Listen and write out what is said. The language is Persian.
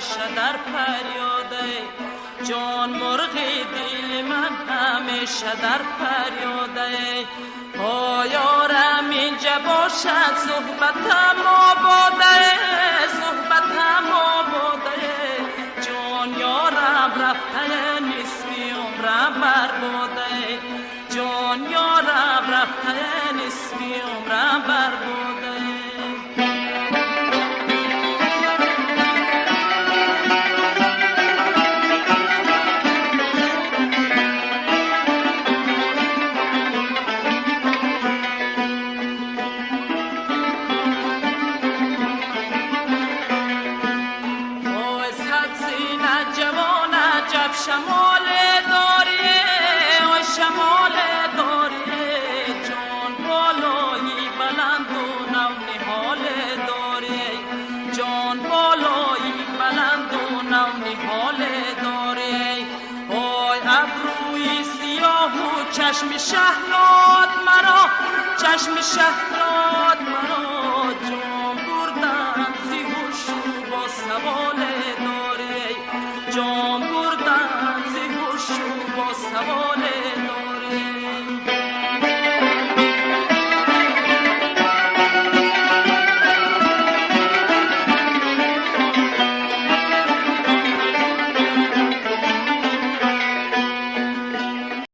همیشه در فریاده، جان مرغی دل من همیشه در فریاده. یارم اینجا باشد صحبتم آباده، صحبتم آباده. جان یارم رفته نصفی عمرم برباده، جان یارم رفته نصفی عمرم برباده. شمال داری، شمال داری. جان بالایی بلند و نونهال داری، جان بالایی بلند و نونهال داری. ابروی سیاه و چشم شهرات مرا، چشم شهرات مرا.